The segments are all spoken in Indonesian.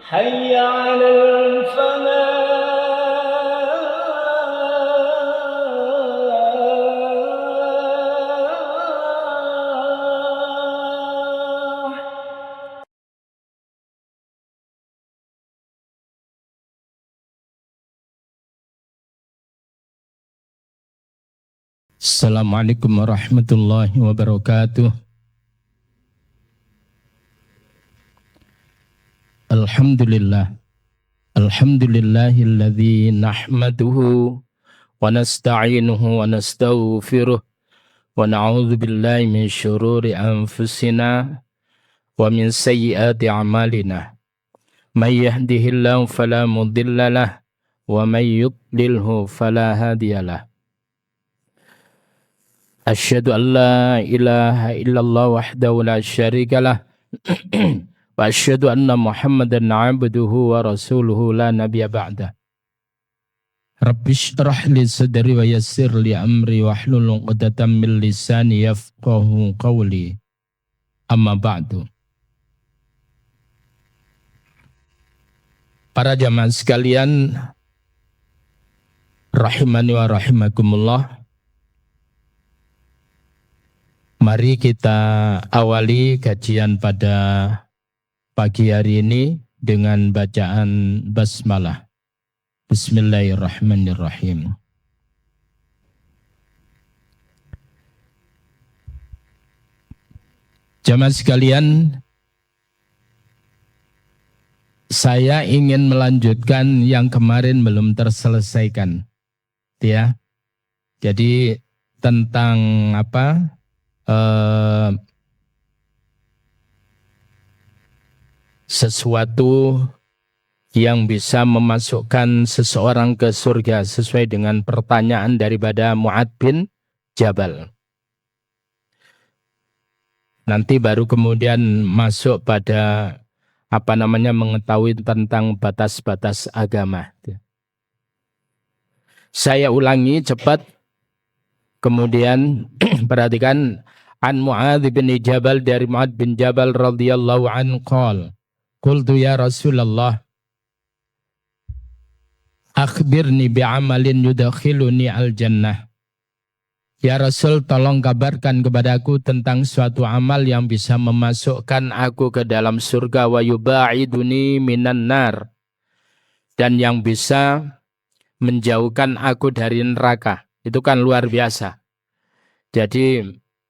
حي على الفلاح. Assalamualaikum warahmatullahi wabarakatuh. Alhamdulillahilladzi nahmaduhu wa nasta'inuhu wa nastaghfiruh wa na'udzu billahi min syururi anfusina wa min sayyiati a'malina. May yahdihillahu fala mudilla lahu wa may yudlilhu fala hadiyalah. Asyhadu an la ilaha illallah wahdahu la syarika lah wa asyhadu anna Muhammadan abduhu wa rasuluhu la nabiyya ba'da. Rabbi shrah li sadri wa yassir li amri wahlul 'uqdatam min lisani yafqahu qawli. Amma ba'du. Para jamaah sekalian rahimani wa rahimakumullah. Mari kita awali kajian pada pagi hari ini dengan bacaan basmalah. Bismillahirrahmanirrahim. Jamaah sekalian, saya ingin melanjutkan yang kemarin belum terselesaikan. Ya. Jadi tentang apa? Sesuatu yang bisa memasukkan seseorang ke surga sesuai dengan pertanyaan daripada Mu'adz bin Jabal. Nanti baru kemudian masuk pada mengetahui tentang batas-batas agama. Saya ulangi cepat. Kemudian perhatikan, an Mu'adz bin Jabal, dari Mu'adz bin Jabal radhiyallahu anhu qala qultu ya Rasulullah akhbirni bi'amalin yudakhiluni al-jannah. Ya Rasul, tolong kabarkan kepadaku tentang suatu amal yang bisa memasukkan aku ke dalam surga, wa yuba'iduni minan nar, dan yang bisa menjauhkan aku dari neraka. Itu kan luar biasa. Jadi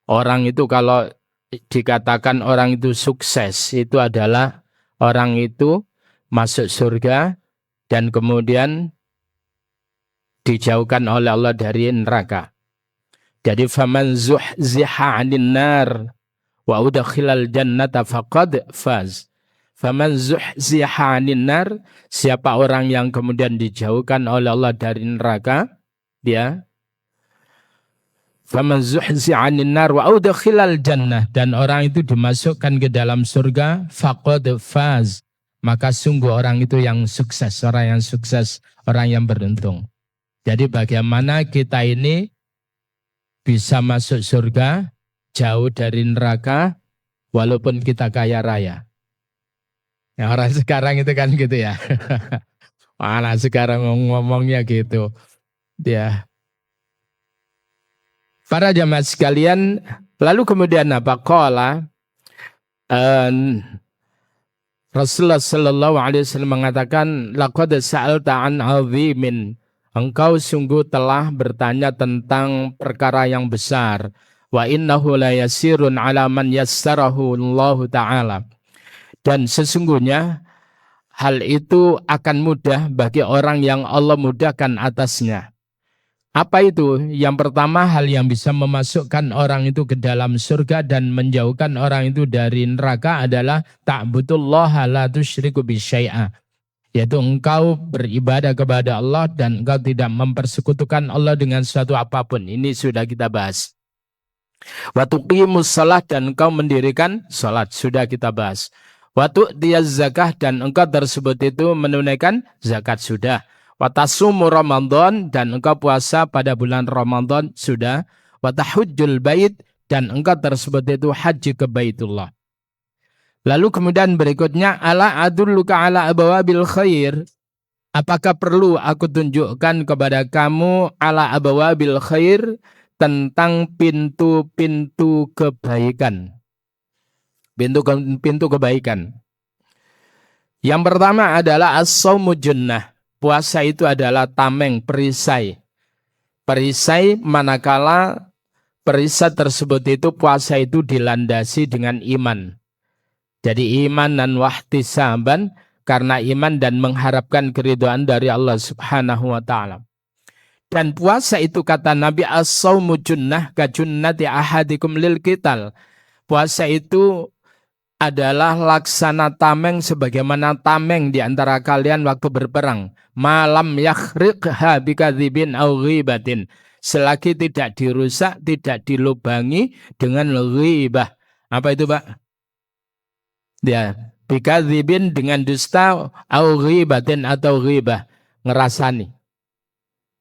orang itu kalau dikatakan orang itu sukses, itu adalah orang itu masuk surga dan kemudian dijauhkan oleh Allah dari neraka. Jadi faman zuhziha 'anil nar wa udkhilal jannata faqad faz. Faman zuhziha 'anil nar, siapa orang yang kemudian dijauhkan oleh Allah dari neraka, dia faman zuhziha 'anil nar wa udkhilal jannah, dan orang itu dimasukkan ke dalam surga, faqad faz, maka sungguh orang itu yang sukses, orang yang beruntung. Jadi bagaimana kita ini bisa masuk surga, jauh dari neraka, walaupun kita kaya raya. Ya, orang sekarang itu kan gitu ya. Mana sekarang ngomongnya gitu. Ya. Para jamaah sekalian, lalu kemudian apa? Qala Rasulullah sallallahu alaihi wasallam mengatakan, laqad sa'alta an 'azimin, engkau sungguh telah bertanya tentang perkara yang besar. Wa innahu la yasirun 'ala man yassarahu Allah taala, dan sesungguhnya hal itu akan mudah bagi orang yang Allah mudahkan atasnya. Apa itu? Yang pertama, hal yang bisa memasukkan orang itu ke dalam surga dan menjauhkan orang itu dari neraka adalah ta'budullaha la tusyriku bisyai'a, yaitu engkau beribadah kepada Allah dan engkau tidak mempersekutukan Allah dengan suatu apapun. Ini sudah kita bahas. Wa tuqimus shalah, dan engkau mendirikan salat, sudah kita bahas. Wa tu'tiyaz zakah, dan engkau tersebut itu menunaikan zakat, sudah. Wa tasumu Ramadan, dan engkau puasa pada bulan Ramadan, sudah. Wa tahujjul bait, dan engkau tersebut itu haji ke Baitullah. Lalu kemudian berikutnya, ala adulluka ala abawabil khair. Apakah perlu aku tunjukkan kepada kamu ala abawabil khair tentang pintu-pintu kebaikan. Pintu kebaikan. Yang pertama adalah as-shaumu junnah. Puasa itu adalah tameng, perisai. Perisai manakala perisai tersebut itu puasa itu dilandasi dengan iman. Jadi iman dan wahtisaban karena iman dan mengharapkan keridhaan dari Allah Subhanahu wa taala. Dan puasa itu kata Nabi as-shaumu junnah ka junnati ahadikum lil qital. Puasa itu adalah laksana tameng sebagaimana tameng di antara kalian waktu berperang. Malam yakhriqha bikadzibin aw ghibatin. Selagi tidak dirusak, tidak dilubangi dengan ghibah. Apa itu, Pak? Ya, bikadzibin dengan dusta aw ghibatin atau ghibah, ngerasani.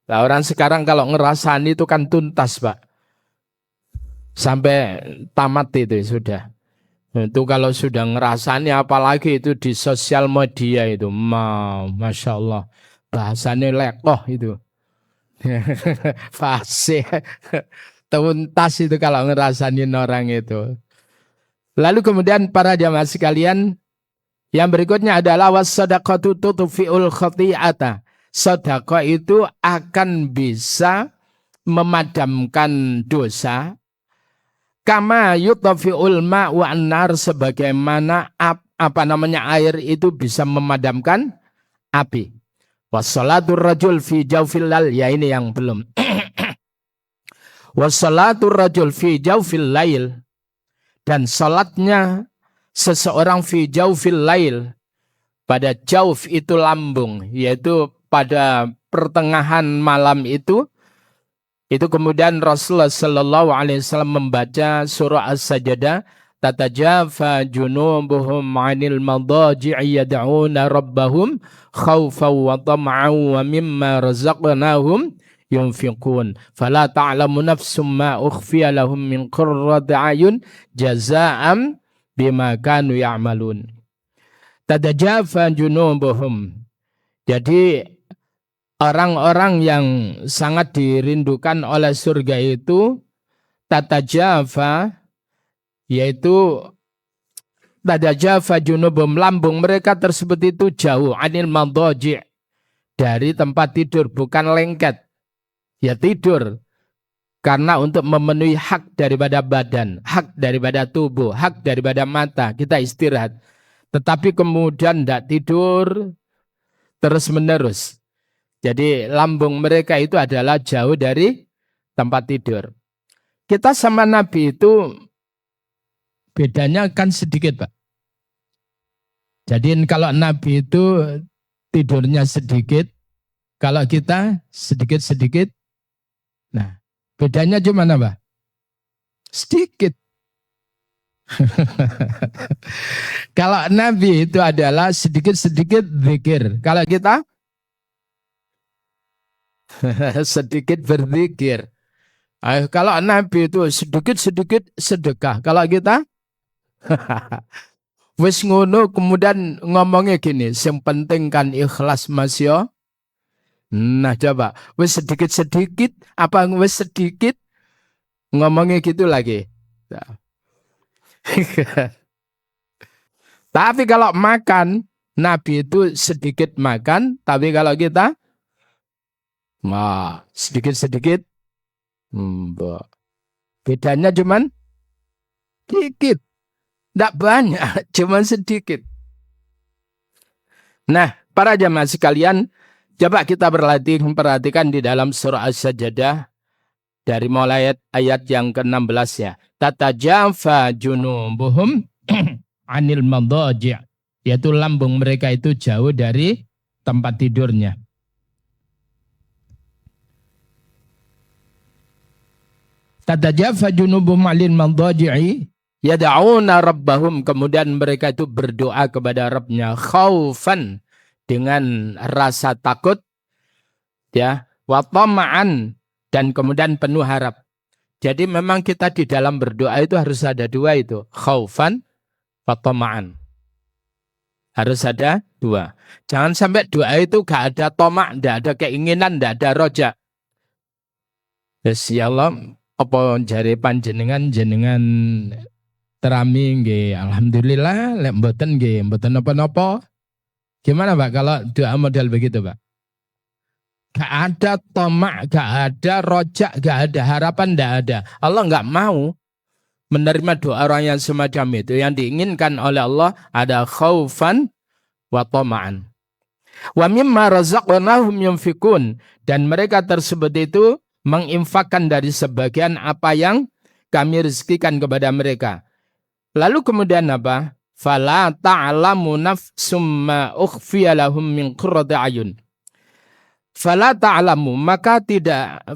Nah, orang sekarang kalau ngerasani itu kan tuntas, Pak. Sampai tamat itu sudah. Itu kalau sudah ngerasani apalagi itu di sosial media itu. Masya Allah. Bahasanya lekoh itu. Fasih. Tuntas itu kalau ngerasain orang itu. Lalu kemudian para jamaah sekalian, yang berikutnya adalah was-shadaqatu tutfi'ul khati'ata. Sedekah itu akan bisa memadamkan dosa. Kama yutfi'ul ma'u an-nar, sebagaimana air itu bisa memadamkan api. Wassalatur rajul fi jawfil lail, ya ini yang belum. Wassalatur rajul fi jawfil lail, dan salatnya seseorang fi jawfil lail, pada jauf itu lambung, yaitu pada pertengahan malam itu kemudian Rasulullah sallallahu alaihi wasallam membaca surah As-Sajdah, tatajafa junubuhum 'anil madaji'i yad'una rabbahum khaufan wa tam'an wa mimma razaqnahum yunfiqun fala ta'lamu nafsum ma ukhfiya lahum min qurrati a'yun jazaa'an bima kanu ya'malun. Tatajafa junubuhum, jadi orang-orang yang sangat dirindukan oleh surga itu tatajafa, yaitu tatajafa junubum, lambung mereka tersebut itu jauh, anil madaji', dari tempat tidur, bukan lengket, ya tidur karena untuk memenuhi hak daripada badan, hak daripada tubuh, hak daripada mata, kita istirahat. Tetapi kemudian tidak tidur terus menerus. Jadi lambung mereka itu adalah jauh dari tempat tidur. Kita sama Nabi itu bedanya kan sedikit, Pak. Jadi kalau Nabi itu tidurnya sedikit, kalau kita sedikit-sedikit. Nah, bedanya cuma apa? Sedikit. Kalau Nabi itu adalah sedikit-sedikit zikir. Kalau kita sedikit berzikir. Kalau Nabi itu sedikit-sedikit sedekah. Kalau kita wis ngono kemudian ngomongnya gini, yang penting kan ikhlas Mas yo. Nah coba, wis sedikit-sedikit apa wis sedikit ngomongnya gitu lagi. Nah. Tapi kalau makan, Nabi itu sedikit makan, tapi kalau kita sedikit-sedikit, bedanya cuman sedikit, tidak banyak, cuman sedikit. Nah, para jamaah sekalian, coba kita perhatikan di dalam surah As-Sajdah dari mulai ayat yang ke-16 ya. Tatajafa junubuhum anil madaji', yaitu lambung mereka itu jauh dari tempat tidurnya. Tatajafa junubuhum anil madaji'i yad'una rabbahum, kemudian mereka itu berdoa kepada Rabbnya khaufan, dengan rasa takut, ya, wa tama'an, dan kemudian penuh harap. Jadi memang kita di dalam berdoa itu harus ada dua itu, khaufan wa tama'an. Harus ada dua. Jangan sampai doa itu gak ada tomak, gak ada keinginan, gak ada roja. Ya Allah, apa jare panjenengan jenengan terami nggih, alhamdulillah, lek mboten nggih, mboten napa-napa. Gimana Pak kalau doa model begitu Pak? Gak ada tomak, gak ada rojak, gak ada harapan, gak ada. Allah gak mau menerima doa orang yang semacam itu. Yang diinginkan oleh Allah ada khaufan wa tama'an. Wa mimma razaqnahum yunfikun. Dan mereka tersebut itu menginfakkan dari sebagian apa yang kami rezekikan kepada mereka. Lalu kemudian apa? Fala ta'lamu nafsum ma ukhfiya lahum min qurrati ayun. Fala ta'lamu, maka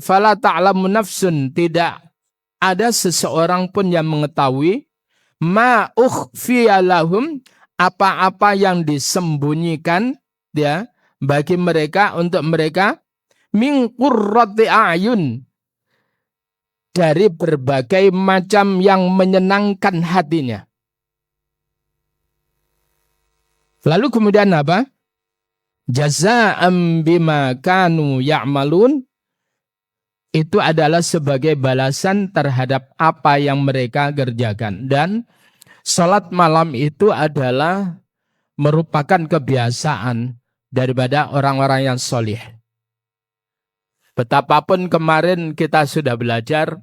fala ta'lamu nafsun, tidak ada seseorang pun yang mengetahui ma ukhfiya lahum, apa-apa yang disembunyikan ya bagi mereka, untuk mereka, min qurrati ayun, dari berbagai macam yang menyenangkan hatinya. Lalu kemudian apa? Jazaa'an bima kanu ya'malun, itu adalah sebagai balasan terhadap apa yang mereka kerjakan. Dan salat malam itu adalah merupakan kebiasaan daripada orang-orang yang solih. Betapapun kemarin kita sudah belajar,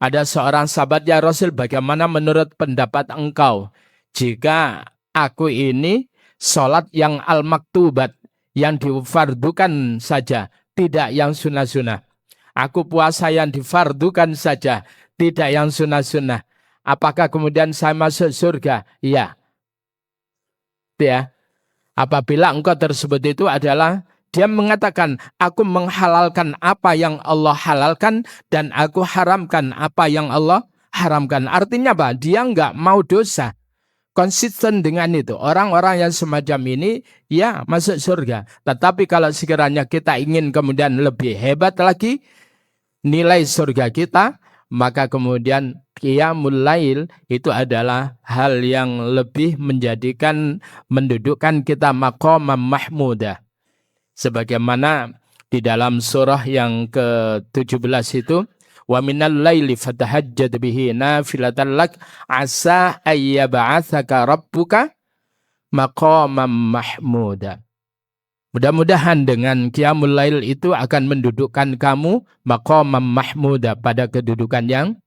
ada seorang sahabat ya Rasul, bagaimana menurut pendapat engkau jika aku ini salat yang al-maktubat, yang difardukan saja, tidak yang sunnah-sunnah. Aku puasa yang difardukan saja, tidak yang sunnah-sunnah. Apakah kemudian saya masuk surga? Iya. Ya. Apabila engkau tersebut itu adalah, dia mengatakan, aku menghalalkan apa yang Allah halalkan, dan aku haramkan apa yang Allah haramkan. Artinya apa? Dia enggak mau dosa. Konsisten dengan itu. Orang-orang yang semacam ini ya masuk surga. Tetapi kalau sekiranya kita ingin kemudian lebih hebat lagi nilai surga kita, maka kemudian qiyamul lail itu adalah hal yang lebih mendudukkan kita maqamam mahmudah. Sebagaimana di dalam surah yang ke-17 itu, wa minal laili fatahajjad bihi nafilatan lak asa ayyab'atsaka rabbuka maqamam mahmuda. Mudah-mudahan dengan qiyamul lail itu akan mendudukkan kamu maqamam mahmuda, pada kedudukan yang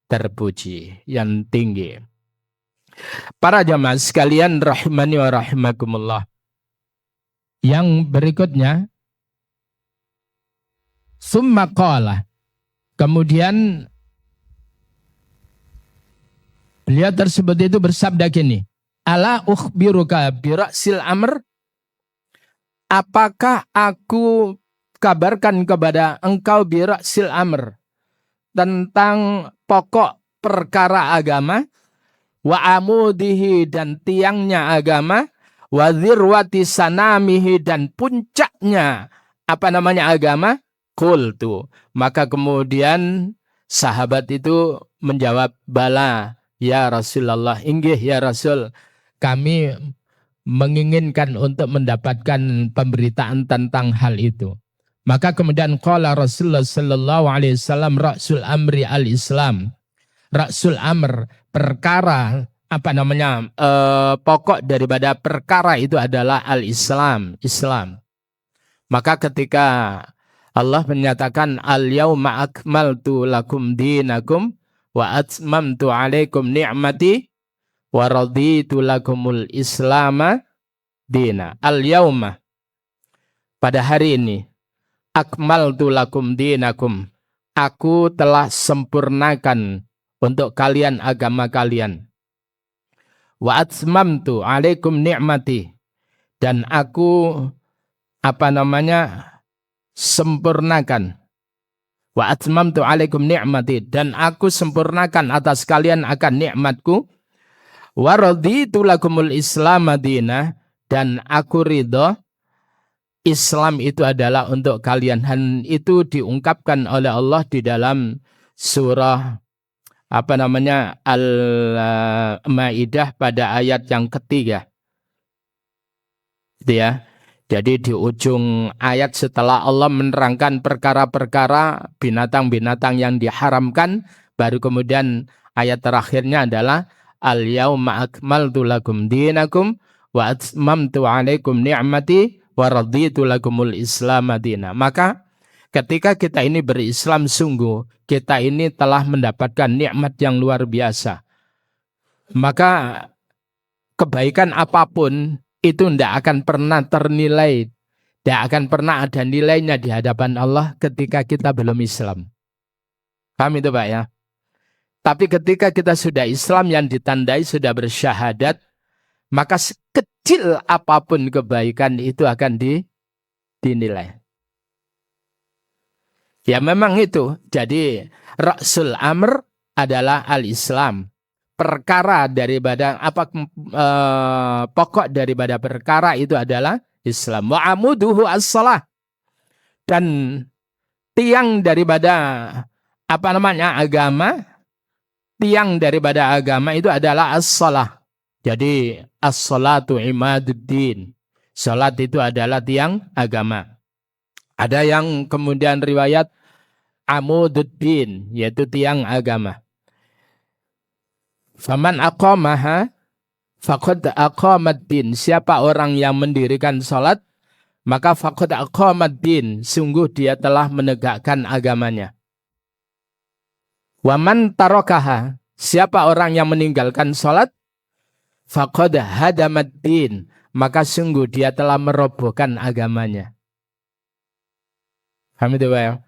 terpuji, yang tinggi. Para jamaah sekalian rahimani wa rahimakumullah. Yang berikutnya, summa qala, kemudian beliau tersebut itu bersabda gini, ala ukhbiruka bira'sil amr, apakah aku kabarkan kepada engkau bira'sil amr, tentang pokok perkara agama, wa amudihi, dan tiangnya agama, wa dzirwati sanamihi, dan puncaknya agama. Qultu, maka kemudian sahabat itu menjawab, bala ya Rasulullah, inggih ya Rasul, kami menginginkan untuk mendapatkan pemberitaan tentang hal itu. Maka kemudian qala Rasulullah sallallahu alaihi wasallam, ra'sul amri al-Islam. Ra'sul amr, perkara pokok daripada perkara itu adalah al-Islam, Islam. Maka ketika Allah menyatakan al-yauma akmaltu lakum dinakum wa atmamtu alaikum ni'mati wa raditu lakumul islama dina. Al-yauma, pada hari ini, akmaltu lakum dinakum, aku telah sempurnakan untuk kalian agama kalian. Wa atmamtu alaikum ni'mati, dan aku sempurnakan. Wa atmamtu alaikum ni'mati, dan aku sempurnakan atas kalian akan nikmatku. Wa raditu lakumul islam madinah, dan aku ridho Islam itu adalah untuk kalian. Dan itu diungkapkan oleh Allah di dalam surah Al-Maidah pada ayat yang ketiga. Gitu ya. Jadi di ujung ayat setelah Allah menerangkan perkara-perkara binatang-binatang yang diharamkan, baru kemudian ayat terakhirnya adalah Al-yauma akmaltu lakum dinakum wa atmamtu alaikum ni'mati wa raditu lakumul Islam madina. Maka ketika kita ini berislam sungguh, kita ini telah mendapatkan nikmat yang luar biasa. Maka kebaikan apapun itu tidak akan pernah ternilai, tidak akan pernah ada nilainya di hadapan Allah ketika kita belum Islam. Paham itu Pak ya? Tapi ketika kita sudah Islam yang ditandai sudah bersyahadat, maka sekecil apapun kebaikan itu akan dinilai. Ya memang itu. Jadi Ra'sul Amr adalah al-Islam. Perkara daripada pokok daripada perkara itu adalah Islam. Wa amuduhu as-salah. Dan tiang daripada agama, tiang daripada agama itu adalah as-salah. Jadi as-salatu imaduddin. Salat itu adalah tiang agama. Ada yang kemudian riwayat amududdin, yaitu tiang agama. Faman aqamaha faqad aqamaddin. Siapa orang yang mendirikan salat, maka faqad aqamaddin, sungguh dia telah menegakkan agamanya. Waman tarakaha, siapa orang yang meninggalkan salat, faqad hadamaddin, maka sungguh dia telah merobohkan agamanya. Paham itu Pak ya?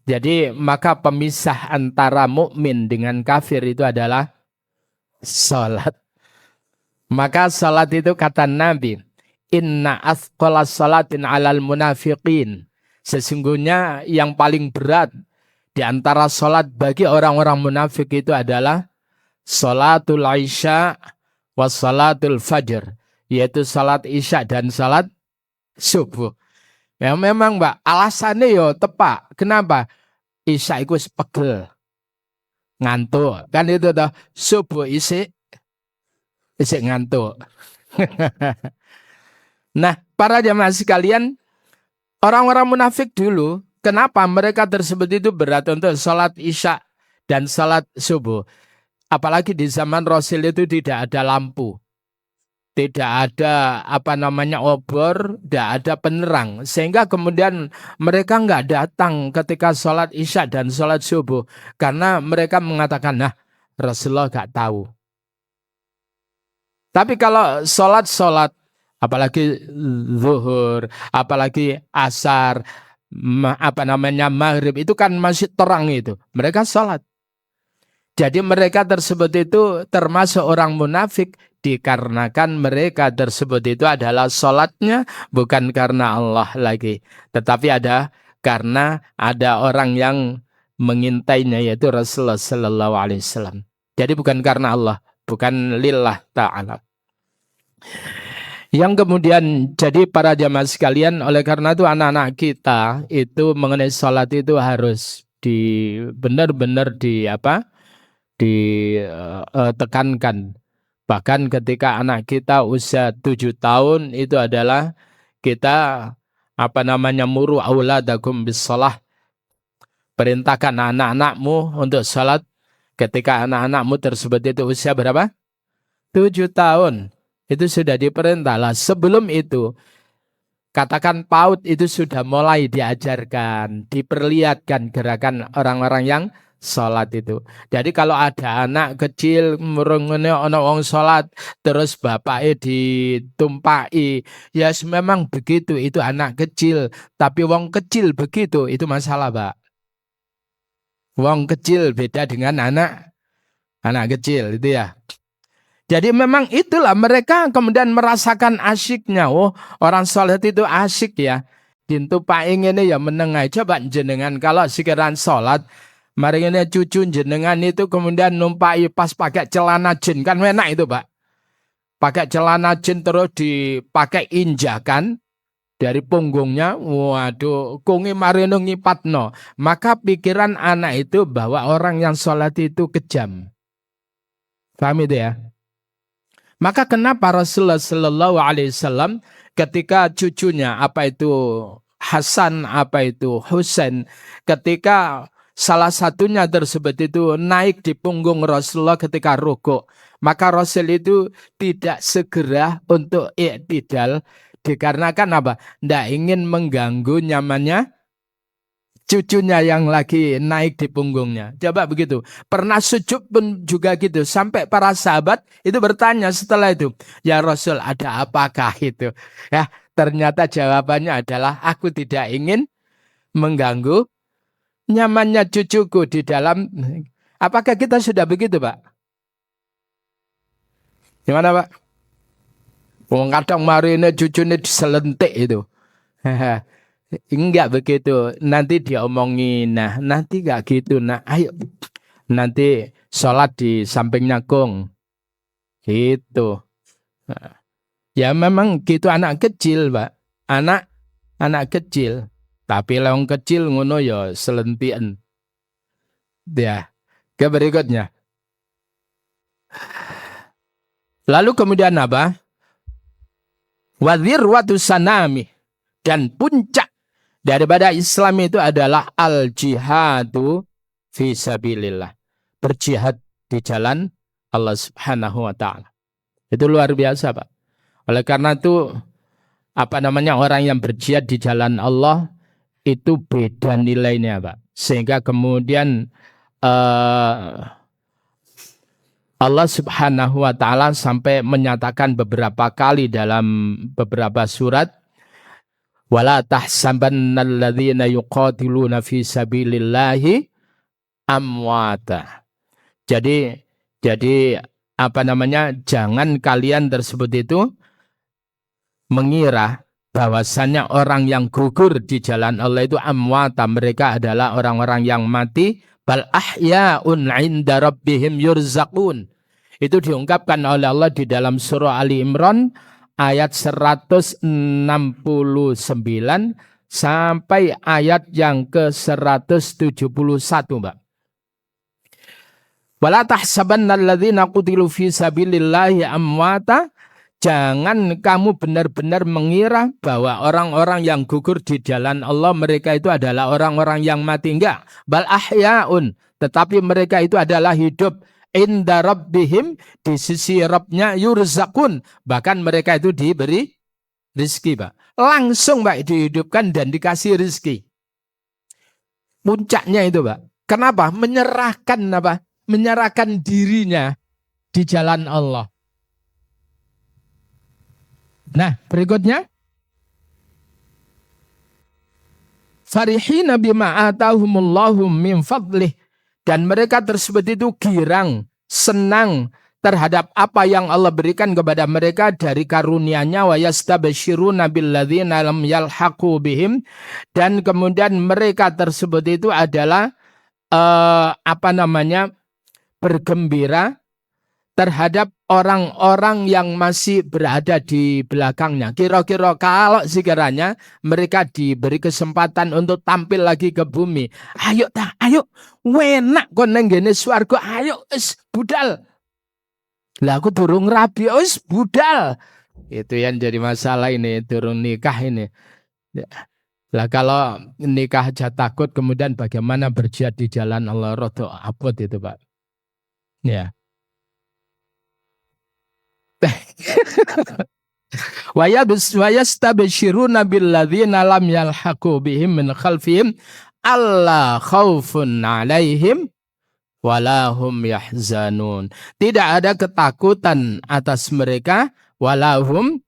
Jadi maka pemisah antara mukmin dengan kafir itu adalah salat. Maka salat itu kata Nabi, inna athqalas salatin alal munafiqin. Sesungguhnya yang paling berat di antara salat bagi orang-orang munafik itu adalah salatul isya wa salatul fajr, yaitu salat isya dan salat subuh. Ya memang Mbak, alasannya yo tepat. Kenapa? Isya itu pegel, ngantuk. Kan itu toh, subuh isik ngantuk. Nah, para jamaah sekalian, orang-orang munafik dulu, kenapa mereka tersebut itu berat untuk salat isya dan salat subuh? Apalagi di zaman Rasul itu tidak ada lampu. Tidak ada obor, tidak ada penerang. Sehingga kemudian mereka nggak datang ketika sholat isya dan sholat subuh. Karena mereka mengatakan, nah Rasulullah nggak tahu. Tapi kalau sholat, apalagi zuhur, apalagi asar, maghrib, itu kan masih terang itu. Mereka sholat. Jadi mereka tersebut itu termasuk orang munafik dikarenakan mereka tersebut itu adalah sholatnya bukan karena Allah lagi. Tetapi karena ada orang yang mengintainya yaitu Rasulullah Sallallahu Alaihi Wasallam. Jadi bukan karena Allah, bukan lillah ta'ala. Yang kemudian jadi para jamaah sekalian, oleh karena itu anak-anak kita itu mengenai sholat itu harus benar-benar ditekankan. Bahkan ketika anak kita usia 7 tahun itu adalah kita muru auladakum bis-shalah. Perintahkan anak-anakmu untuk salat ketika anak-anakmu tersebut itu usia berapa? 7 tahun. Itu sudah diperintah lah. Sebelum itu katakan PAUD itu sudah mulai diajarkan, diperlihatkan gerakan orang-orang yang sholat itu. Jadi kalau ada anak kecil merengene ana wong sholat terus bapaknya ditumpai, ya memang begitu, itu anak kecil. Tapi wong kecil begitu, itu masalah Pak. Wong kecil beda dengan anak kecil itu ya. Jadi memang itulah mereka kemudian merasakan asyiknya. Oh, orang sholat itu asyik ya. Dintupai ngene ya menengai. Coba jenengan kalau sekiranya sholat, mari ini cucu jenengan itu kemudian numpai pas pakai celana jin, kan enak itu Pak. Pakai celana jin terus dipakai injakan dari punggungnya, waduh, kungi marino ngipatno. Maka pikiran anak itu bahwa orang yang sholat itu kejam. Paham itu ya? Maka kenapa Rasulullah Sallallahu Alaihi Wasallam ketika cucunya apa itu Hasan, apa itu Husain, ketika salah satunya tersebut itu naik di punggung Rasulullah ketika rukuk, maka Rasul itu tidak segera untuk i'tidal dikarenakan apa? Tidak ingin mengganggu nyamannya cucunya yang lagi naik di punggungnya. Coba begitu. Pernah sujud pun juga gitu. Sampai para sahabat itu bertanya setelah itu, ya Rasul, ada apakah itu? Ya, ternyata jawabannya adalah aku tidak ingin mengganggu nyamannya cucuku di dalam. Apakah kita sudah begitu, Pak? Gimana, Pak? Wong kadang marine cucunya diselentik itu. Enggak begitu. Nanti dia omongin, nah nanti enggak gitu. Nah ayo nanti sholat di sampingnya Kong. Gitu. Nah, ya memang gitu anak kecil, Pak. Anak kecil. Tapi leong kecil ngono ya selentian. Ya. Ke berikutnya. Lalu kemudian apa? Wadhirwatu sanami. Dan puncak daripada Islam itu adalah al-jihadu fisabilillah. Berjihad di jalan Allah Subhanahu wa taala. Itu luar biasa, Pak. Oleh karena itu orang yang berjihad di jalan Allah itu beda nilainya, Pak. Sehingga kemudian Allah Subhanahu wa taala sampai menyatakan beberapa kali dalam beberapa surat, wala tahsabannalladzina yuqatiluna fi sabilillahi amwata. Jadi jangan kalian tersebut itu mengira bahwasannya orang yang gugur di jalan Allah itu amwata, mereka adalah orang-orang yang mati, bal ahya'un 'inda rabbihim yurzaqun. Itu diungkapkan oleh Allah di dalam surah Ali Imran ayat 169 sampai ayat yang ke-171, Mbak. Wala tahsabannalladzina qutilu fi sabilillahi amwata. Jangan kamu benar-benar mengira bahwa orang-orang yang gugur di jalan Allah mereka itu adalah orang-orang yang mati. Enggak. Bal ahya'un. Tetapi mereka itu adalah hidup. Inda rabbihim, di sisi Rabbnya, yurzakun. Bahkan mereka itu diberi rizki, Pak. Langsung, Pak, dihidupkan dan dikasih rizki. Puncaknya itu, Pak. Kenapa? Menyerahkan dirinya di jalan Allah. Nah, berikutnya. Farihina bima atahumullahu min fadlih. Dan mereka tersebut itu girang, senang terhadap apa yang Allah berikan kepada mereka dari karunia-Nya, wa yastabshiruna billadzina lam yalhaqu bihim. Dan kemudian mereka tersebut itu adalah bergembira terhadap orang-orang yang masih berada di belakangnya. Kira-kira kalau sekiranya mereka diberi kesempatan untuk tampil lagi ke bumi. Ayo, enak kon nang ngene swarga, ayo wis budal. Lah aku durung rabi, wis budal. Itu yang jadi masalah ini, durung nikah ini. Lah kalau nikah aja takut, kemudian bagaimana berjihad di jalan Allah, rodo abot itu, Pak. Ya. Wa yastabshiruna billadzina lam yalhaqu bihim min khalfihim alla khaufun 'alaihim wala hum yahzanun. Tidak ada ketakutan atas mereka, wala hum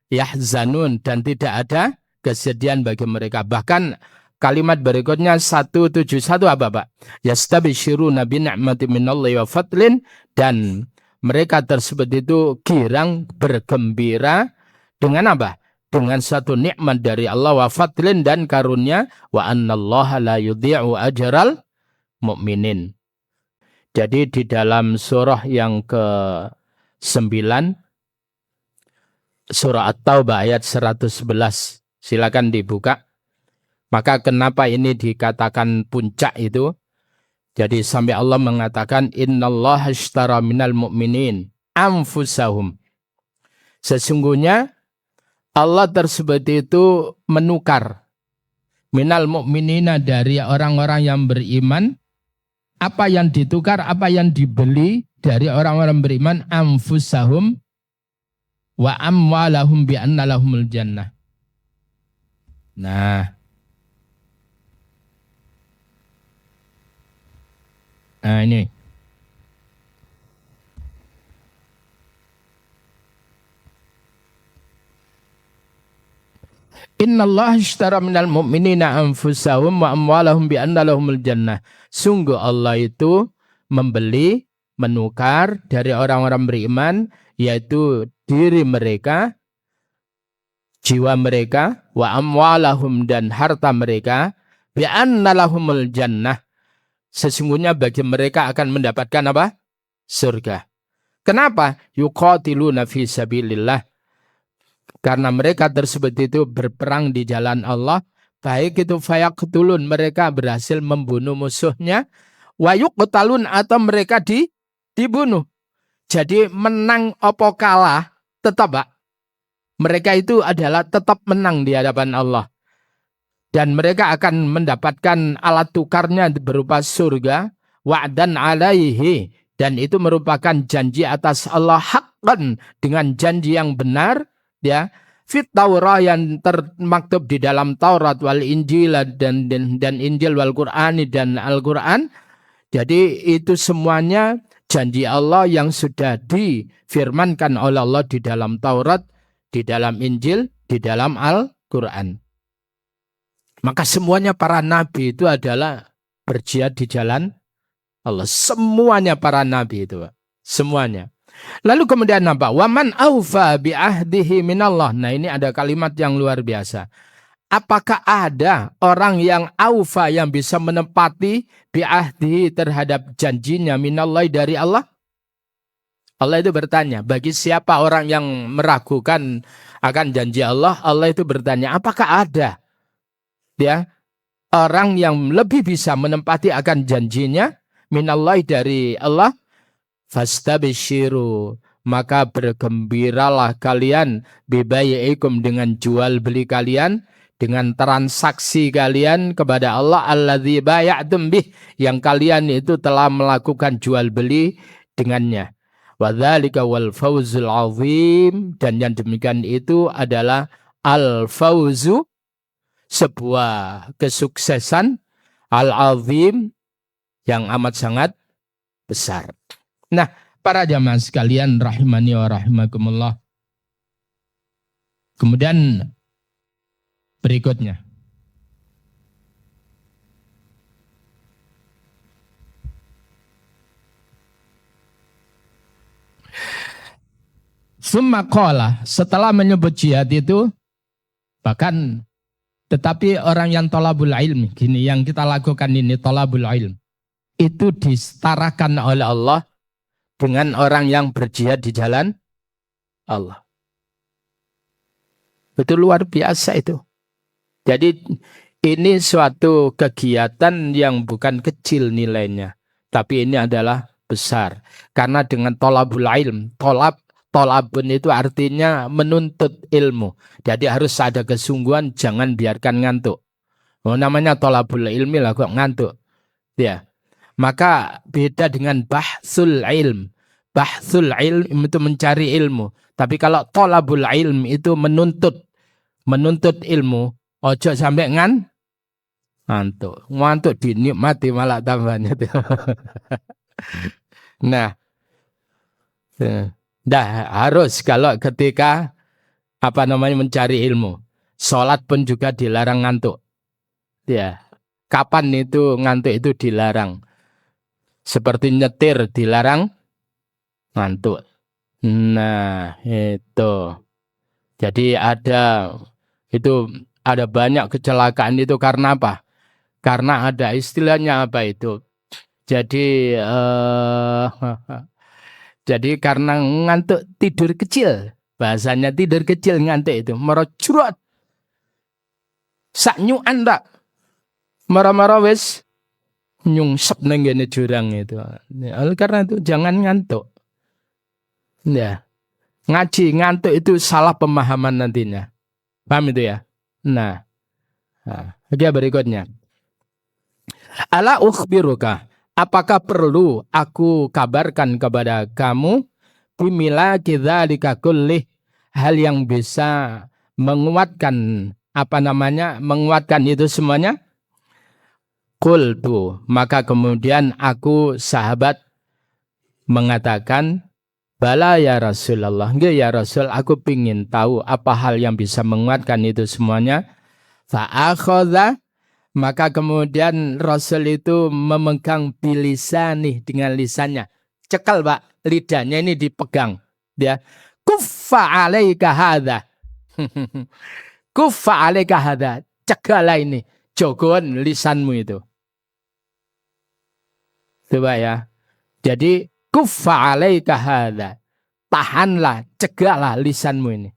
yahzanun, dan tidak ada kesedihan bagi mereka. Bahkan kalimat berikutnya 171 apa, Pak? Yastabshiruna bi ni'matin minallahi wa fadlin, dan mereka tersebut itu girang, bergembira dengan apa? Dengan satu nikmat dari Allah, wa fadlin, dan karunia, wa annallaha la yudhi'u ajral mu'minin. Jadi di dalam surah yang ke-9, surah At-Taubah ayat 111, silakan dibuka. Maka kenapa ini dikatakan puncak itu? Jadi sampai Allah mengatakan innallaha ashtara minal mu'minin anfusahum. Sesungguhnya Allah tersebut itu menukar minal mu'minina dari orang-orang yang beriman. Apa yang ditukar, apa yang dibeli dari orang-orang beriman, anfusahum wa amwalahum bi anna lahumul jannah. Nah ini. Innallaha ashtara minal mu'minina anfusahum wa amwalahum bi anna lahumul jannah. Sungguh Allah itu membeli, menukar dari orang-orang beriman, yaitu diri mereka, jiwa mereka, wa amwalahum dan harta mereka, bi anna lahumul jannah. Sesungguhnya bagi mereka akan mendapatkan apa? Surga. Kenapa? Yuqatiluna fi sabilillah. Karena mereka tersebut itu berperang di jalan Allah, baik itu fayaqtulun, mereka berhasil membunuh musuhnya, wa yuqtalun atau mereka dibunuh. Jadi menang apa kalah tetap, Pak. Mereka itu adalah tetap menang di hadapan Allah. Dan mereka akan mendapatkan alat tukarnya berupa surga, wa'dan alaihi, dan itu merupakan janji atas Allah haqqan, dengan janji yang benar, ya, fit Taurah yang termaktub di dalam Taurat wal Injil dan Injil wal Qur'ani dan Al-Qur'an. Jadi itu semuanya janji Allah yang sudah difirmankan oleh Allah di dalam Taurat, di dalam Injil, di dalam Al-Qur'an. Maka semuanya para nabi itu adalah berjihad di jalan Allah. Semuanya para nabi itu, Pak. Semuanya. Lalu kemudian apa? Waman aufa bi ahdihi minallah. Nah, ini ada kalimat yang luar biasa. Apakah ada orang yang aufa, yang bisa menepati bi ahdihi terhadap janjinya minallah dari Allah? Allah itu bertanya, bagi siapa orang yang meragukan akan janji Allah, Allah itu bertanya, apakah ada ya orang yang lebih bisa menempati akan janjinya minallah dari Allah? Fastabishiru, maka bergembiralah kalian bibayi'ikum, dengan jual beli kalian, dengan transaksi kalian kepada Allah, alladzi baya'tum bih, yang kalian itu telah melakukan jual beli dengannya. Wa dzalika wal fawzul azim, dan yang demikian itu adalah al fawzu, sebuah kesuksesan, al azim, yang amat sangat besar. Nah, para jamaah sekalian rahimani wa rahimakumullah. Kemudian berikutnya. Summa qala, setelah menyebut jihad itu, bahkan tetapi orang yang thalabul ilm, gini yang kita lakukan ini thalabul ilm, itu disetarakan oleh Allah dengan orang yang berjihad di jalan Allah. Itu luar biasa itu. Jadi ini suatu kegiatan yang bukan kecil nilainya, tapi ini adalah besar. Karena dengan thalabul ilm, thalabun itu artinya menuntut ilmu. Jadi harus ada kesungguhan, jangan biarkan ngantuk. Namanya thalabul ilmi lah kok ngantuk. Ya. Maka beda dengan bahsul ilm. Bahsul ilm itu mencari ilmu. Tapi kalau thalabul ilm itu menuntut ilmu, ojo sampai ngantuk. Ngantuk dinikmati malah tambahnya. Nah, harus kalau ketika mencari ilmu. Sholat pun juga dilarang ngantuk. Ya, kapan itu ngantuk itu dilarang? Seperti nyetir dilarang ngantuk. Nah, itu. Jadi ada banyak kecelakaan itu karena apa? Karena ada istilahnya apa itu? Jadi karena ngantuk tidur kecil. Bahasanya tidur kecil ngantuk itu. Merocurot. Saknyuan tak? Marah-marah wis nyungsep nang ngene jurang itu. Oleh karena itu jangan ngantuk. Ya. Ngaji ngantuk itu salah pemahaman nantinya. Paham itu ya? Nah, oke berikutnya. Ala ukhbiruka, apakah perlu aku kabarkan kepada kamu bimila kidzalika kullih, hal yang bisa menguatkan menguatkan itu semuanya? Qultu, maka kemudian aku sahabat mengatakan, bala ya Rasulullah, enggak ya Rasul, aku pingin tahu apa hal yang bisa menguatkan itu semuanya. Fa'akhadha, maka kemudian Rasul itu memegang bilisani dengan lisannya. Cekal Pak, lidahnya ini dipegang. Dia, kuffa alaika hadha. Kuffa alaika hadha. Cegahlah ini, jogoan lisanmu itu. Coba ya. Jadi kuffa alaika hadha. Tahanlah, cegahlah lisanmu ini.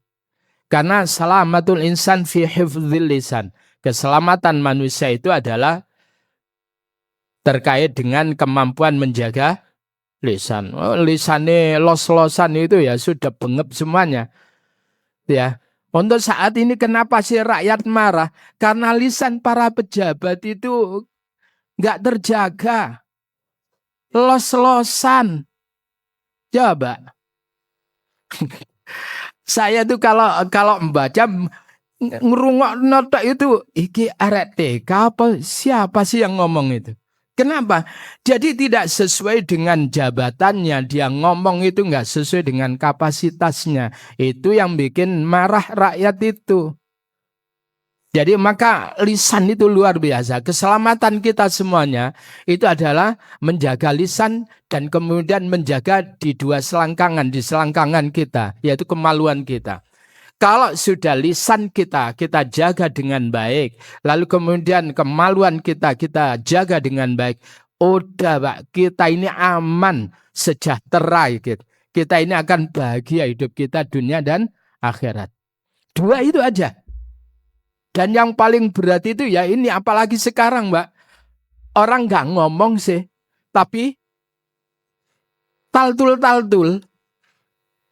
Karena salamatul insan fi hifdzil lisan. Keselamatan manusia itu adalah terkait dengan kemampuan menjaga lisan. Oh, lisannya los-losan itu ya sudah bengep semuanya. Ya. Untuk saat ini kenapa sih rakyat marah? Karena lisan para pejabat itu nggak terjaga. Los-losan. Coba. Saya tuh kalau membaca ngerungok notak itu iki arek TK apa siapa sih yang ngomong itu? Kenapa? Jadi tidak sesuai dengan jabatannya, dia ngomong itu nggak sesuai dengan kapasitasnya. Itu yang bikin marah rakyat itu. Jadi maka lisan itu luar biasa. Keselamatan kita semuanya itu adalah menjaga lisan dan kemudian menjaga di di selangkangan kita, yaitu kemaluan kita. Kalau sudah lisan kita jaga dengan baik, lalu kemudian kemaluan kita jaga dengan baik, udah Pak, kita ini aman, sejahtera gitu. Kita ini akan bahagia hidup kita dunia dan akhirat. Dua itu aja. Dan yang paling berat itu ya ini, apalagi sekarang Mbak, orang nggak ngomong sih, tapi taltul.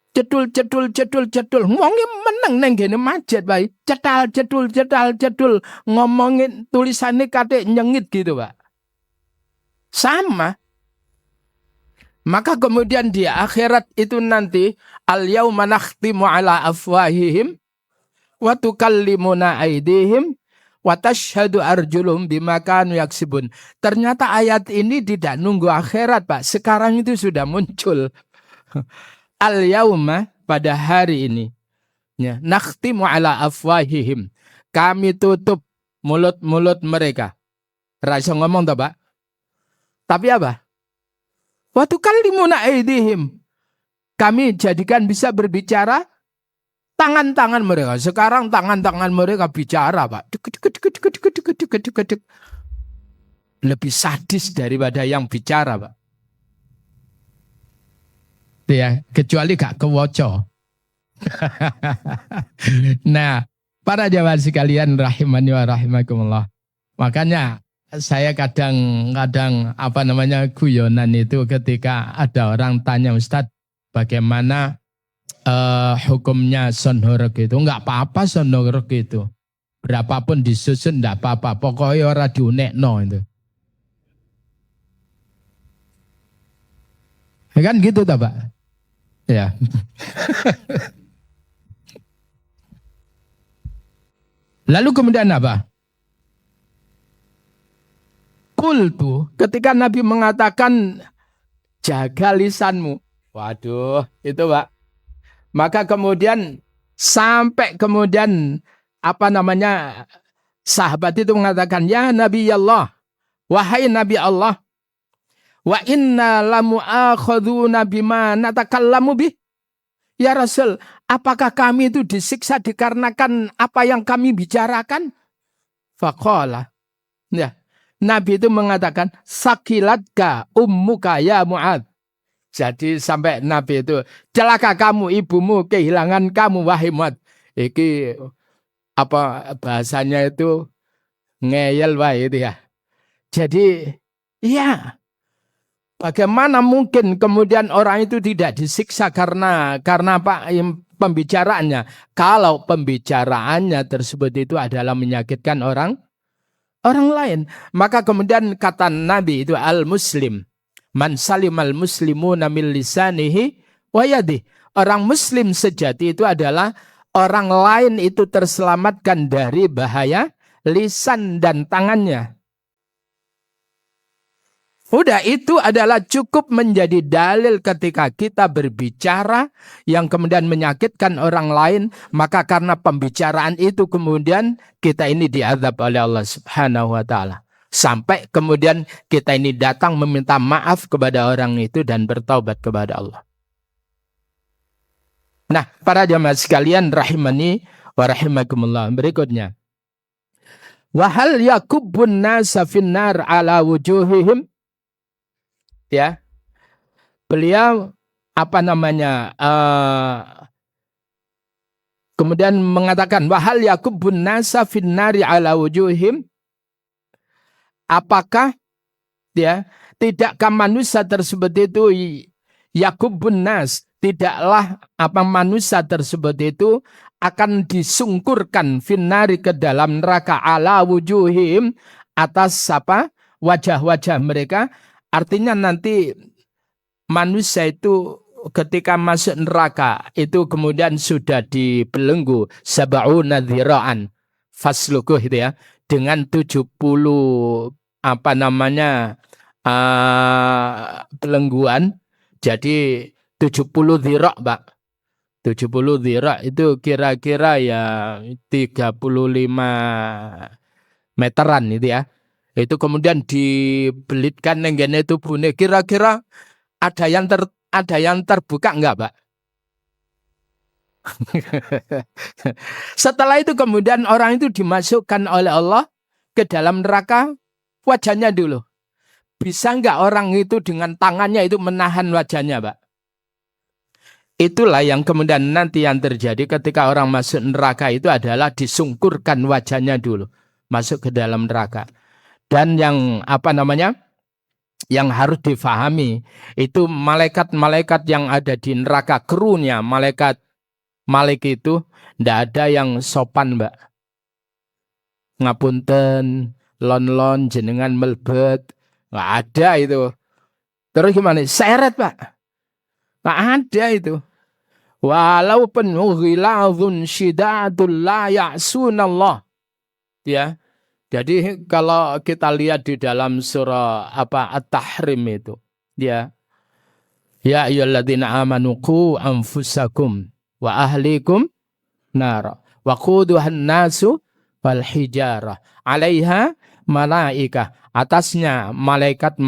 Cedul. Ngomongin meneng neng gini macet baik. Cedul. Ngomongin tulisannya kate nyengit gitu Pak. Sama. Maka kemudian di akhirat itu nanti al-yauma nakhtimu ala afwahihim wa tukallimuna aydihim wa tashhadu arjuluhum bima kanu yaksibun. Ternyata ayat ini tidak nunggu akhirat Pak. Sekarang itu sudah muncul. Al-yauma, pada hari ini, ya, nakhtimu ala afwahihim, kami tutup mulut-mulut mereka. Rasa ngomong tak Pak? Tapi apa? Wa tukallimuna aydihim, kami jadikan bisa berbicara tangan-tangan mereka. Sekarang tangan-tangan mereka bicara Pak. Lebih sadis daripada yang bicara Pak. Ya, kecuali gak kewoco. Nah, para jamaah sekalian rahimani wa rahimakumullah. Makanya saya kadang guyonan itu ketika ada orang tanya, Ustadz, bagaimana hukumnya sonhorek itu? Enggak apa-apa sonhorek itu. Berapapun disusun enggak apa-apa. Pokoknya orang diunekno itu. Kan gitu tak Pak? Ya. Lalu kemudian apa? Qultu, ketika Nabi mengatakan jaga lisanmu. Waduh, itu Pak. Maka kemudian sampai kemudian sahabat itu mengatakan, ya Nabi Allah, wahai Nabi Allah, wa inna lamu'akhaduna bima natakallamu bih. Ya Rasul, apakah kami itu disiksa dikarenakan apa yang kami bicarakan? Faqala. Ya, Nabi itu mengatakan, sakilatka ummuka ya Mu'ad. Jadi sampai Nabi itu, celaka kamu, ibumu kehilangan kamu wahai Mu'ad. Iki bahasanya itu ngeyel wae itu ya. Jadi Iya. Bagaimana mungkin kemudian orang itu tidak disiksa karena apa pembicaraannya? Kalau pembicaraannya tersebut itu adalah menyakitkan orang lain, maka kemudian kata Nabi itu al-muslim man salimal muslimuna min lisanihi wa yadihi. Orang muslim sejati itu adalah orang lain itu terselamatkan dari bahaya lisan dan tangannya. Udah, itu adalah cukup menjadi dalil ketika kita berbicara yang kemudian menyakitkan orang lain, maka karena pembicaraan itu kemudian kita ini diazab oleh Allah Subhanahu wa taala. Sampai kemudian kita ini datang meminta maaf kepada orang itu dan bertaubat kepada Allah. Nah, para jamaah sekalian rahimani wa rahimakumullah, berikutnya. Wa hal yakubbun nasa finnar ala wujuhihim. Ya, beliau kemudian mengatakan wahal yakubun nasa finnari ala wujuhim, apakah ya tidakkah manusia tersebut itu yakubun nas, tidaklah manusia tersebut itu akan disungkurkan finnari ke dalam neraka ala wujuhim, atas wajah-wajah mereka. Artinya nanti manusia itu ketika masuk neraka itu kemudian sudah dibelenggu sab'una dzira'an faslukuh itu ya, dengan 70 belengguan. Jadi 70 dzira', Pak. 70 dzira' itu kira-kira ya 35 meteran itu ya. Itu kemudian dibelitkan nenggene tubuhnya. Kira-kira ada yang terbuka enggak, Pak? Setelah itu kemudian orang itu dimasukkan oleh Allah ke dalam neraka, wajahnya dulu. Bisa enggak orang itu dengan tangannya itu menahan wajahnya, Pak? Itulah yang kemudian nanti yang terjadi ketika orang masuk neraka itu adalah disungkurkan wajahnya dulu. Masuk ke dalam neraka. Dan yang yang harus difahami itu malaikat-malaikat yang ada di neraka, krunya malaikat itu tidak ada yang sopan, Mbak. Ngapunten, lon jenengan melbet, nggak ada itu. Terus gimana? Seret, Pak. Nggak ada itu. Walaupun ghilazun syidadul la ya'sunallah. Ya. Jadi kalau kita lihat di dalam surah At-Tahrim itu, ya ayyuhalladzina amanu qu anfusakum wa ahlikum nar wa quduhan nasu wal hijarah 'alaiha malaikah, atasnya malaikat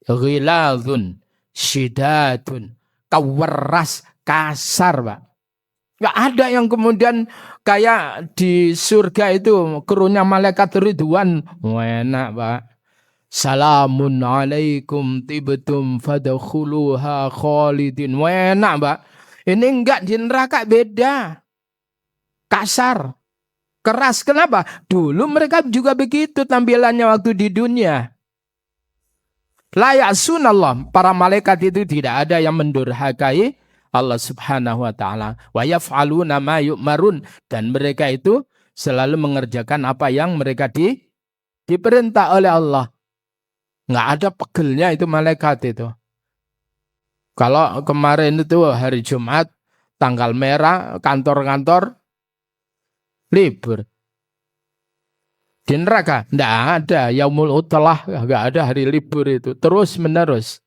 ghilazun syidadun, keweras, kasar, Pak. Nggak ada yang kemudian kayak di surga itu krunya malaikat Ridwan. Enak, Pak. Salamun alaikum tibtum fadkhuluha khalidin. Enak, Pak. Ini enggak, di neraka beda. Kasar. Keras. Kenapa? Dulu mereka juga begitu tampilannya waktu di dunia. La ya'sunallah. Para malaikat itu tidak ada yang mendurhakai Allah Subhanahu wa taala. Wa yaf'aluna ma yu'marun, dan mereka itu selalu mengerjakan apa yang mereka diperintah oleh Allah. Enggak ada pegelnya itu malaikat itu. Kalau kemarin itu hari Jumat, tanggal merah, kantor-kantor libur. Di neraka enggak ada yaumul utlah, enggak ada hari libur itu, terus menerus.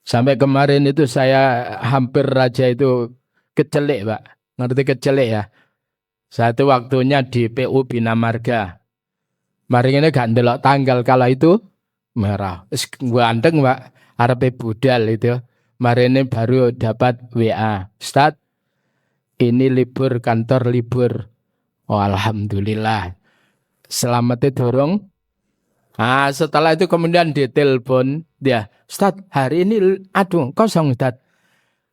Sampai kemarin itu saya hampir raja itu kecelik, Pak. Ngerti kecelik ya? Satu waktunya di PU Bina Marga. Mari ini gak ndelok tanggal, kalau itu merah. Ganteng, Pak. Arepe budal itu. Mari ini baru dapat WA. Ustaz, ini libur, kantor libur. Oh, alhamdulillah. Selamat dorong. Nah, setelah itu kemudian ditelepon dia, Ustaz, hari ini kosong, Ustaz.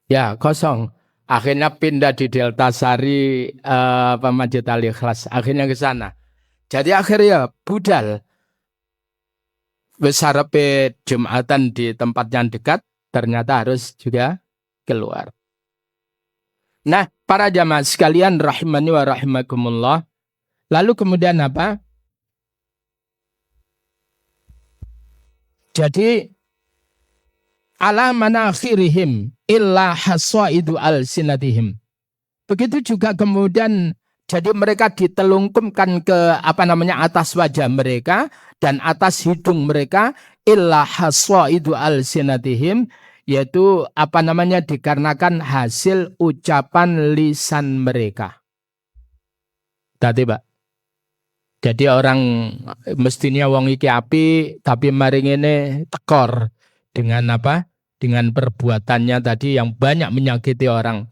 Ya, kosong. Akhirnya pindah di Delta Sari, Masjid Al Ikhlas. Akhirnya ke sana. Jadi akhirnya budal. wis arepe Jumatan di tempat yang dekat, ternyata harus juga keluar. Nah, para jamaah sekalian rahimani wa rahimakumullah. Lalu kemudian apa? Jadi ala manakhirihim illa hasaidu alsinatihim. Begitu juga kemudian jadi mereka ditelungkumkan ke atas wajah mereka dan atas hidung mereka illa hasaidu alsinatihim, yaitu dikarenakan hasil ucapan lisan mereka. Tadi Pak. Jadi orang mestinya wong iki api tapi mari ngene tekor dengan apa? Dengan perbuatannya tadi yang banyak menyakiti orang.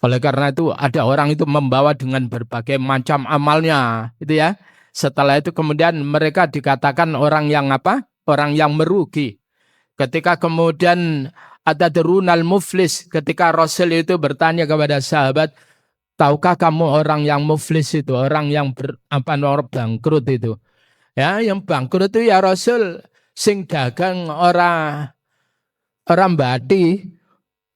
Oleh karena itu ada orang itu membawa dengan berbagai macam amalnya, gitu ya. Setelah itu kemudian mereka dikatakan orang yang apa? Orang yang merugi. Ketika kemudian ada derunal muflis, ketika Rasul itu bertanya kepada sahabat, tahukah kamu orang yang muflis itu, orang yang bangkrut itu? Ya, yang bangkrut itu ya Rasul, sing dagang orang bati,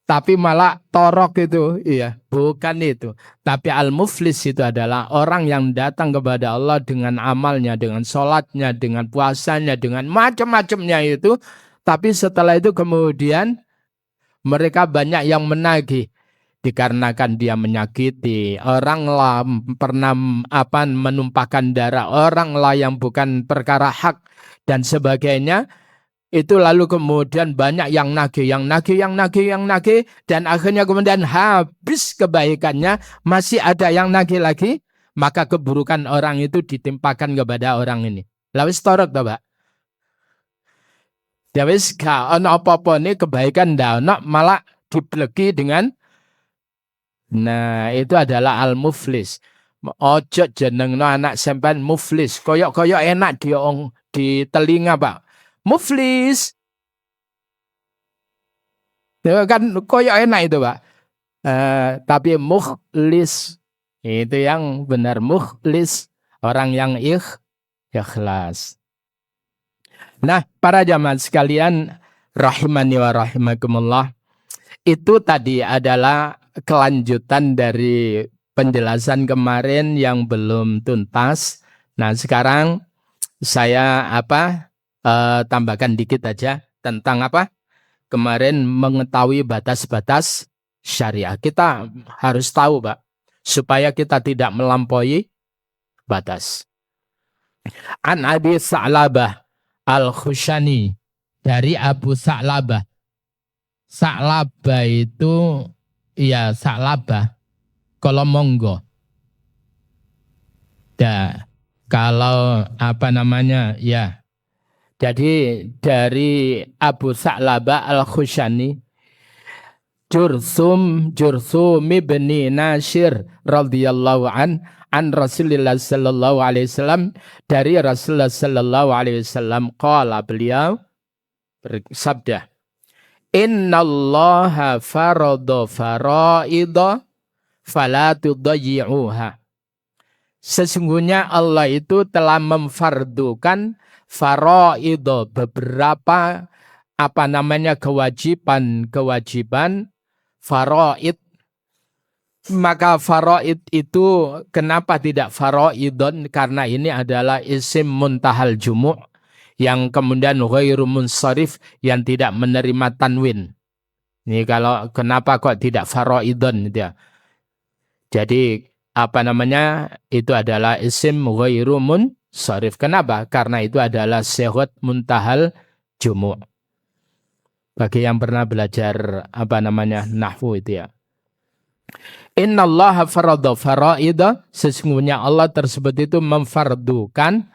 tapi malah torok itu, iya, bukan itu. Tapi al-muflis itu adalah orang yang datang kepada Allah dengan amalnya, dengan sholatnya, dengan puasanya, dengan macam-macamnya itu. Tapi setelah itu kemudian mereka banyak yang menagih. Dikarenakan dia menyakiti oranglah, pernah menumpahkan darah oranglah yang bukan perkara hak dan sebagainya. Itu lalu kemudian banyak yang nagih, dan akhirnya kemudian habis kebaikannya, masih ada yang nagih lagi, maka keburukan orang itu ditimpakan kepada orang ini. Lawis torok toh Pak. Ya wis gak ono apa-apa nih kebaikan ndak ono, malah diblegi dengan. Nah, itu adalah al-muflis. Ojo jenengno anak sampean muflis. Koyok-koyok enak di telinga, Pak. Muflis. Ya kan koyok enak itu, Pak. Tapi mukhlis itu yang benar, mukhlis, orang yang ikhlas. Nah, para jamaah sekalian rahimani wa rahimakumullah, itu tadi adalah kelanjutan dari penjelasan kemarin yang belum tuntas. Nah, sekarang saya tambahkan dikit aja tentang apa? Kemarin mengetahui batas-batas syariah. Kita harus tahu, Pak, supaya kita tidak melampaui batas. An Abi Sa'labah Al-Khushani, dari Abu Sa'labah. Sa'labah itu iya Sa'labah kalau monggo. Ya, kalau ya. Jadi dari Abu Sa'labah Al-Khushani, Jurthum ibni Nashir radhiyallahu an Rasulullah sallallahu alaihi wasallam, dari Rasulullah sallallahu alaihi wasallam qala, beliau bersabda, innallaha farada faraida fala tudayyi'uha. Sesungguhnya Allah itu telah memfardukan faraida, beberapa kewajiban faraid. Maka faraid itu kenapa tidak faraidon? Karena ini adalah isim muntahal jumu' yang kemudian ghairu munsharif, yang tidak menerima tanwin. Ini kalau kenapa kok tidak faraidon gitu ya. Jadi itu adalah isim ghairu munsharif. Kenapa? Karena itu adalah sighah muntahal jumu'. Bagi yang pernah belajar nahwu itu ya. Innallaha farada faraida, sesungguhnya Allah tersebut itu memfardukan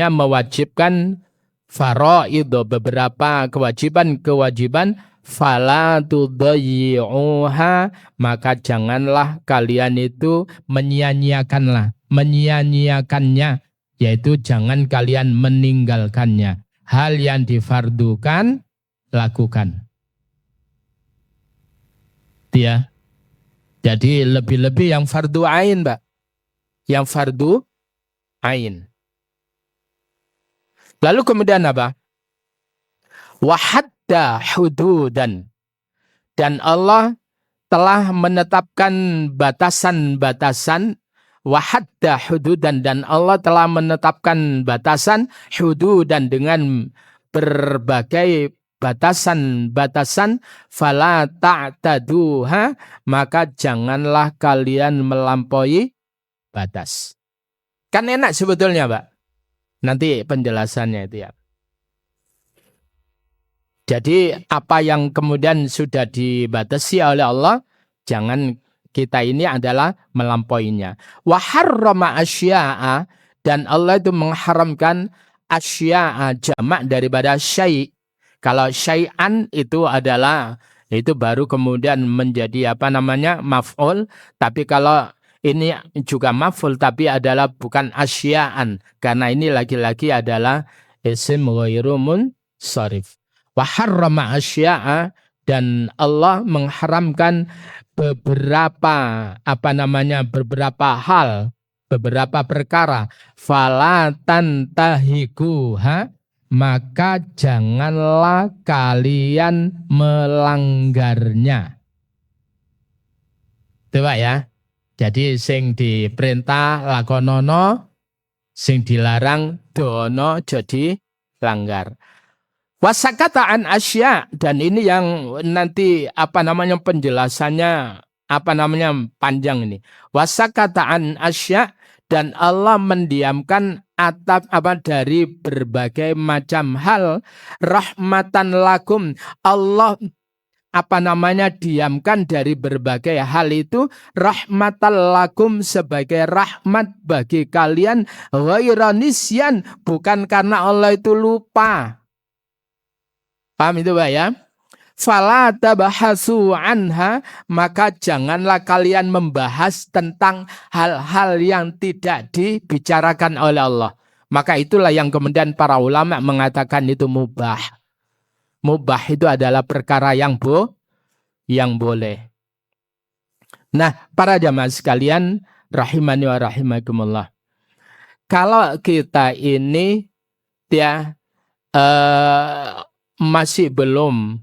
mewajibkan faraida, beberapa kewajiban, fala tudayyi'uha, maka janganlah kalian itu menyia-nyiakannya, yaitu jangan kalian meninggalkannya. Hal yang difardukan lakukan. Ya. Jadi lebih-lebih yang fardu ain, Mbak. Yang fardu ain. Lalu kemudian apa? Wa hadda hududan. Dan Allah telah menetapkan batasan-batasan, wa hadda hududan, dan Allah telah menetapkan batasan hududan dengan berbagai batasan-batasan, fala ta'taduha, maka janganlah kalian melampaui batas. Kan enak sebetulnya, Pak. Nanti penjelasannya itu ya. Jadi apa yang kemudian sudah dibatasi oleh Allah, jangan kita ini adalah melampauinya. Wa harrama asya'a, dan Allah itu mengharamkan asya'a, jamak daripada syai'. Kalau syai'an itu adalah, itu baru kemudian menjadi apa namanya, maf'ul. Tapi kalau ini juga maf'ul tapi adalah bukan asya'an, karena ini lagi-lagi adalah isim ghairu munsharif. Wa harrama asya'a, dan Allah mengharamkan beberapa beberapa hal, beberapa perkara. Fala tantahikuha, maka janganlah kalian melanggarnya. Itu Pak ya. Jadi sing diperintah lakonono, sing dilarang dono jadi langgar. Wasakata an asya, dan ini yang nanti penjelasannya panjang ini. Wasakata an asya, dan Allah mendiamkan dari berbagai macam hal, rahmatan lakum. Allah diamkan dari berbagai hal itu, rahmatan lakum, sebagai rahmat bagi kalian, ghaira nisyan, bukan karena Allah itu lupa. Paham itu Pak ya? Fala tabahasu anha, maka janganlah kalian membahas tentang hal-hal yang tidak dibicarakan oleh Allah. Maka itulah yang kemudian para ulama mengatakan itu mubah. Mubah itu adalah perkara yang boleh. Nah, para jamaah sekalian, rahimani wa rahimakumullah. Kalau kita ini masih belum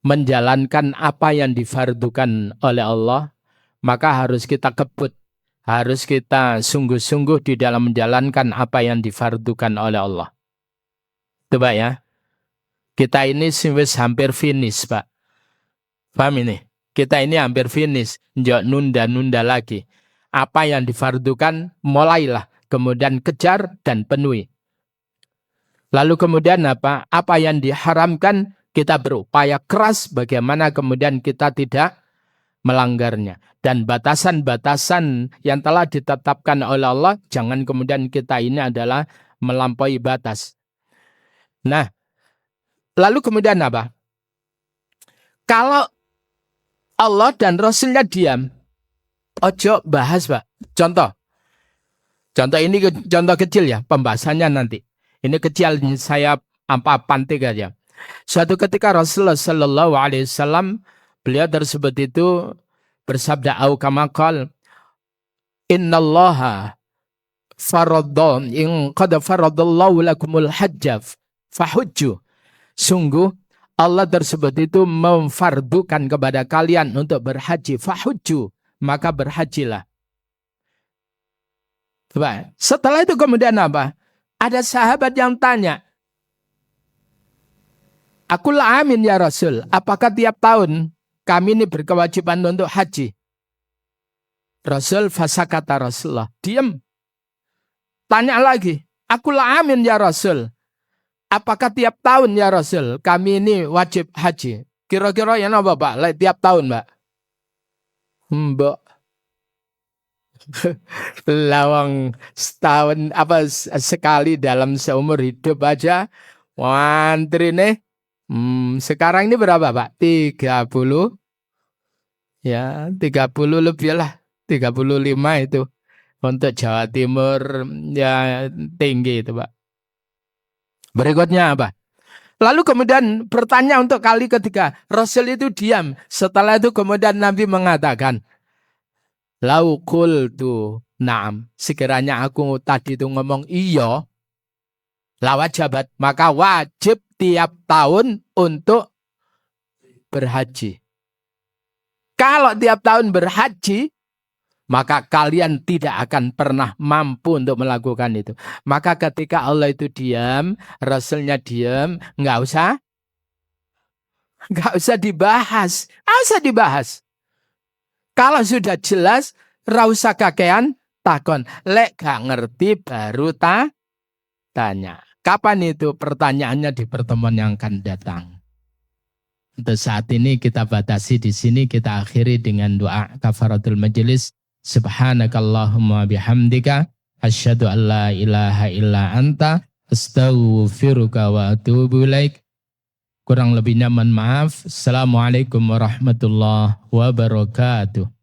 menjalankan apa yang difardukan oleh Allah, maka harus kita kebut, harus kita sungguh-sungguh di dalam menjalankan apa yang difardukan oleh Allah. Itu Pak ya. Kita ini hampir finish Pak. Paham ini? Kita ini hampir finish, jangan nunda-nunda lagi. Apa yang difardukan, mulailah, kemudian kejar dan penuhi. Lalu kemudian apa yang diharamkan, kita berupaya keras bagaimana kemudian kita tidak melanggarnya. Dan batasan-batasan yang telah ditetapkan oleh Allah, jangan kemudian kita ini adalah melampaui batas. Nah, lalu kemudian apa? Kalau Allah dan Rasulnya diam, ojo bahas Pak. Contoh ini contoh kecil ya, pembahasannya nanti. Ini kecil, saya pantik aja. Suatu ketika Rasulullah Sallallahu Alaihi Wasallam, beliau tersebut itu bersabda, au kama qala, innallaha faradun in qad faradallahu lakumul hajja fahujju. Sungguh Allah tersebut itu memfardukan kepada kalian untuk berhaji, fahujju, maka berhajilah. Setelah itu kemudian apa? Ada sahabat yang tanya, aku amin ya Rasul, apakah tiap tahun kami ini berkewajiban untuk haji? Rasul fasakata, Rasulullah diam. Tanya lagi, aku amin ya Rasul, apakah tiap tahun ya Rasul kami ini wajib haji? Kira-kira yang apa Pak? Tiap tahun Pak? Mbak. Lawang setahun sekali dalam seumur hidup aja. Wantri nih. Sekarang ini berapa Pak? 30. Ya, 30 lebih lah. 35 itu. Untuk Jawa Timur ya tinggi itu Pak. Berikutnya apa? Lalu kemudian bertanya untuk kali ketiga. Rasul itu diam. Setelah itu kemudian Nabi mengatakan, lau qultu na'am, sekiranya aku tadi itu ngomong iya, La wajabat, maka wajib tiap tahun untuk berhaji. Kalau tiap tahun berhaji, maka kalian tidak akan pernah mampu untuk melakukan itu. Maka ketika Allah itu diam, Rasulnya diam, nggak usah dibahas. Nggak usah dibahas. Kalau sudah jelas, rausa kakean takon. Lek gak ngerti baru tanya. Kapan itu? Pertanyaannya di pertemuan yang akan datang. Untuk saat ini kita batasi di sini, kita akhiri dengan doa kafaratul majelis. Subhanakallahumma bihamdika asyhadu an la ilaha illa anta astaghfiruka wa atubu ilaik. Kurang lebihnya mohon maaf. Assalamualaikum warahmatullahi wabarakatuh.